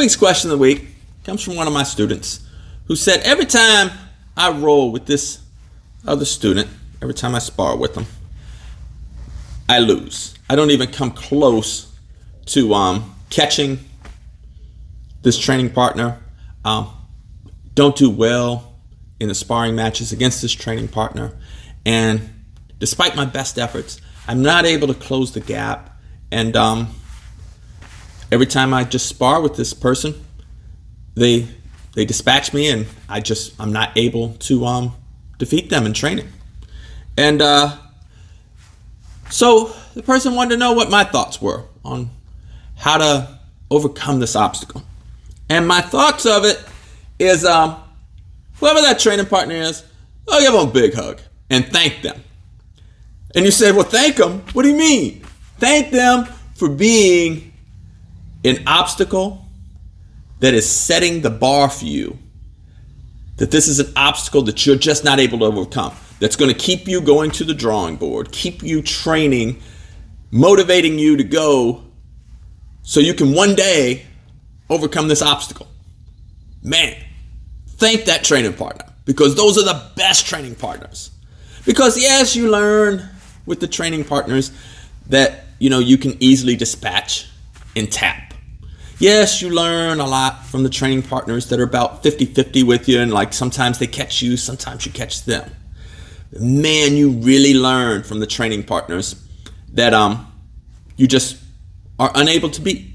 week's question of the week comes from one of my students who said, every time I roll with this other student, every time I spar with them, I lose. I don't even come close to catching this training partner. Don't do well in the sparring matches against this training partner. And despite my best efforts, I'm not able to close the gap. And every time I just spar with this person, they dispatch me, and I'm not able to defeat them in training. And so the person wanted to know what my thoughts were on how to overcome this obstacle. And my thoughts of it is, whoever that training partner is, I'll give them a big hug and thank them. And you say, well, thank them? What do you mean? Thank them for being an obstacle that is setting the bar for you. That this is an obstacle that you're just not able to overcome. That's going to keep you going to the drawing board, keep you training, motivating you to go so you can one day overcome this obstacle. Man, thank that training partner, because those are the best training partners. Because yes, you learn with the training partners that, you can easily dispatch and tap. Yes, you learn a lot from the training partners that are about 50-50 with you, and like sometimes they catch you, sometimes you catch them. Man, you really learn from the training partners that you just are unable to beat.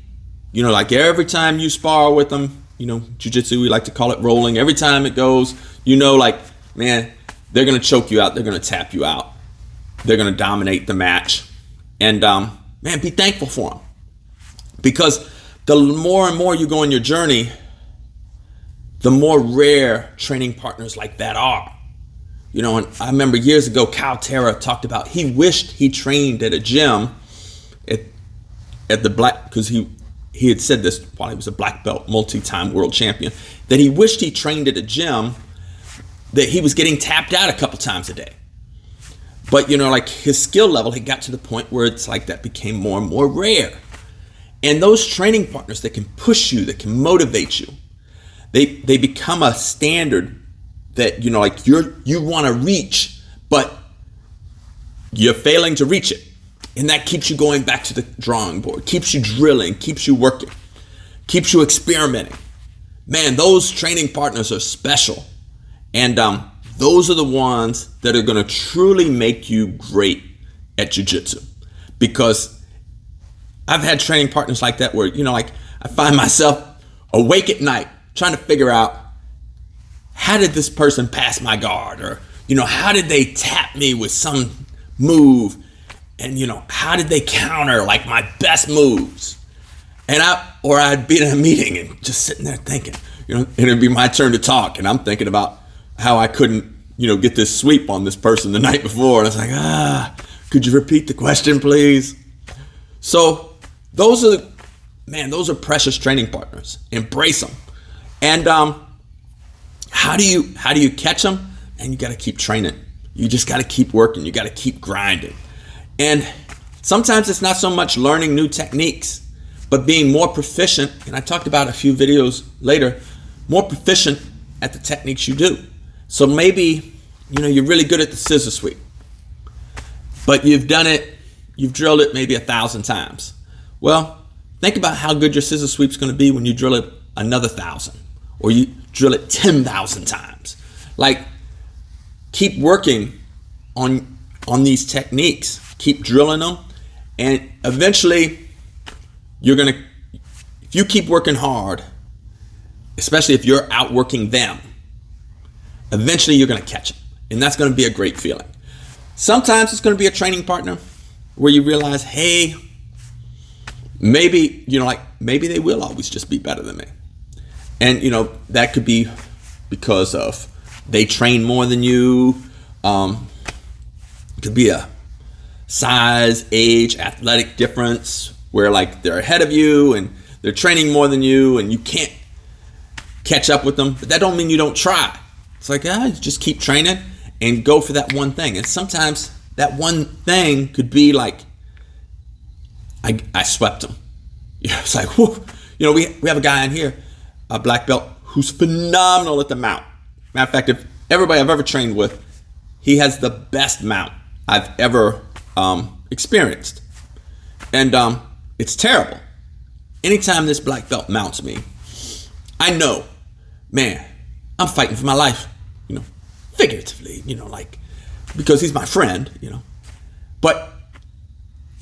Like every time you spar with them, jiu-jitsu, we like to call it rolling. Every time it goes, man, they're going to choke you out. They're going to tap you out. They're going to dominate the match. And man, be thankful for them. Because the more and more you go on your journey, the more rare training partners like that are. And I remember years ago, Kyle Terra talked about he wished he trained at a gym at the black, because he had said this while he was a black belt, multi-time world champion, that he wished he trained at a gym that he was getting tapped out a couple times a day. But, his skill level had got to the point where it's like that became more and more rare. And those training partners that can push you, that can motivate you, they become a standard that, you want to reach, but you're failing to reach it. And that keeps you going back to the drawing board, keeps you drilling, keeps you working, keeps you experimenting. Man, those training partners are special. And those are the ones that are going to truly make you great at jiu-jitsu. Because I've had training partners like that where, I find myself awake at night trying to figure out, how did this person pass my guard? Or, how did they tap me with some move? And, how did they counter like my best moves? And I'd be in a meeting and just sitting there thinking, and it'd be my turn to talk. And I'm thinking about how I couldn't, get this sweep on this person the night before. And I was like, could you repeat the question, please? So those are precious training partners. Embrace them. And how do you catch them? And you got to keep training. You just got to keep working. You got to keep grinding. And sometimes it's not so much learning new techniques, but being more proficient. And I talked about a few videos later, more proficient at the techniques you do. So maybe, you're really good at the scissor sweep, but you've drilled it maybe 1,000 times. Well, think about how good your scissor sweep's going to be when you drill it another 1,000, or you drill it 10,000 times. Like, keep working on these techniques. Keep drilling them, and eventually if you keep working hard, especially if you're outworking them, eventually you're going to catch them, and that's going to be a great feeling. Sometimes it's going to be a training partner where you realize, hey, maybe they will always just be better than me. And, that could be because of they train more than you. It could be a size, age, athletic difference where they're ahead of you and they're training more than you and you can't catch up with them. But that don't mean you don't try. It's like, just keep training and go for that one thing. And sometimes that one thing could be like, I swept them. It's like, whoa, You know, we have a guy in here, a black belt, who's phenomenal at the mount. Matter of fact, if everybody I've ever trained with, he has the best mount I've ever experienced. And it's terrible. Anytime this black belt mounts me, I know, man, I'm fighting for my life, you know, figuratively, you know, like, because he's my friend, you know. But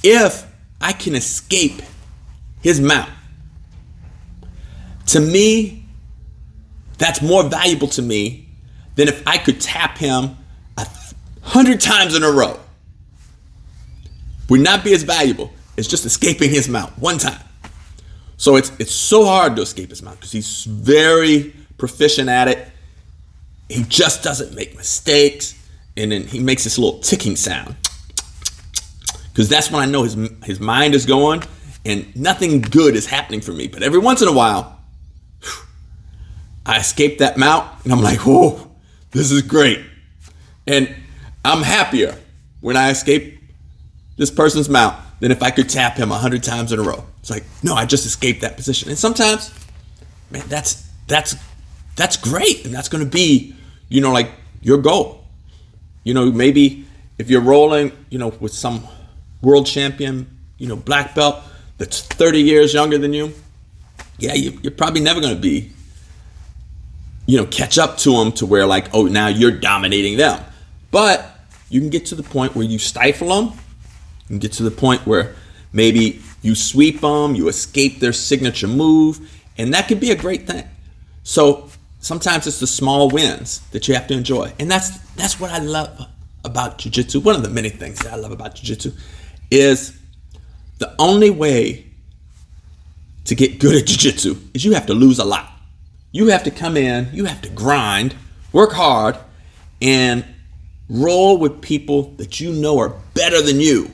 if I can escape his mount, to me, that's more valuable to me than if I could tap him 100 times in a row. Would not be as valuable as just escaping his mount one time. So it's so hard to escape his mount because he's very proficient at it. He just doesn't make mistakes. And then he makes this little ticking sound. Because that's when I know his mind is going and nothing good is happening for me. But every once in a while, I escape that mount and I'm like, whoa, this is great. And I'm happier when I escape this person's mount than if I could tap him 100 times in a row. It's like, no, I just escaped that position. And sometimes, man, that's great. And that's going to be, you know, like your goal. You know, maybe if you're rolling, you know, with some world champion, you know, black belt that's 30 years younger than you, yeah, you're probably never going to be, you know, catch up to them to where like, oh, now you're dominating them. But you can get to the point where you stifle them. You can get to the point where maybe you sweep them, you escape their signature move, and that could be a great thing. So sometimes it's the small wins that you have to enjoy. And that's what I love about jiu-jitsu. One of the many things that I love about jiu-jitsu is the only way to get good at jiu-jitsu is you have to lose a lot. You have to come in, you have to grind, work hard, and roll with people that you know are better than you.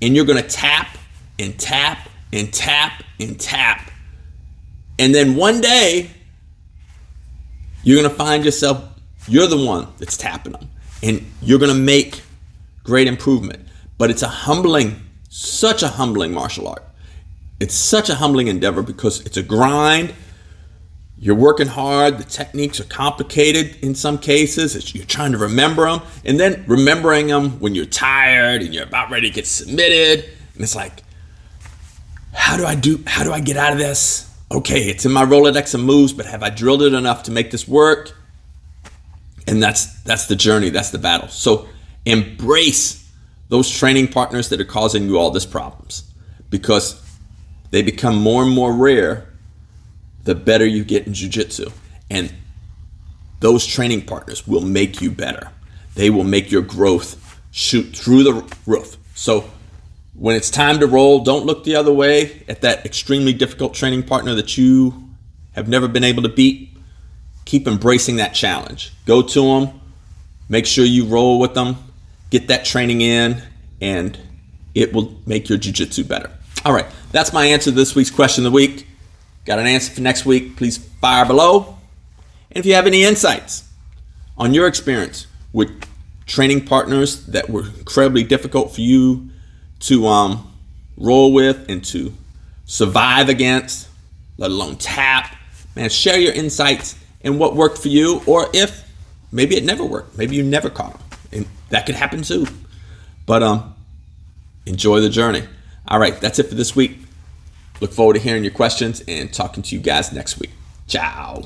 And you're going to tap and tap and tap and tap. And then one day, you're going to find yourself, you're the one that's tapping them. And you're going to make great improvement. But it's such a humbling martial art. It's such a humbling endeavor because it's a grind. You're working hard. The techniques are complicated in some cases. You're trying to remember them. And then remembering them when you're tired and you're about ready to get submitted. And it's like, how do I get out of this? Okay, it's in my Rolodex of moves, but have I drilled it enough to make this work? And that's the journey. That's the battle. So embrace those training partners that are causing you all these problems because they become more and more rare the better you get in jiu-jitsu. And those training partners will make you better. They will make your growth shoot through the roof. So when it's time to roll, don't look the other way at that extremely difficult training partner that you have never been able to beat. Keep embracing that challenge. Go to them, make sure you roll with them, get that training in, and it will make your jiu-jitsu better. All right, that's my answer to this week's question of the week. Got an answer for next week? Please fire below. And if you have any insights on your experience with training partners that were incredibly difficult for you to roll with and to survive against, let alone tap, man, share your insights and what worked for you, or if maybe it never worked. Maybe you never caught them. And that could happen too. But enjoy the journey. All right, that's it for this week. Look forward to hearing your questions and talking to you guys next week. Ciao.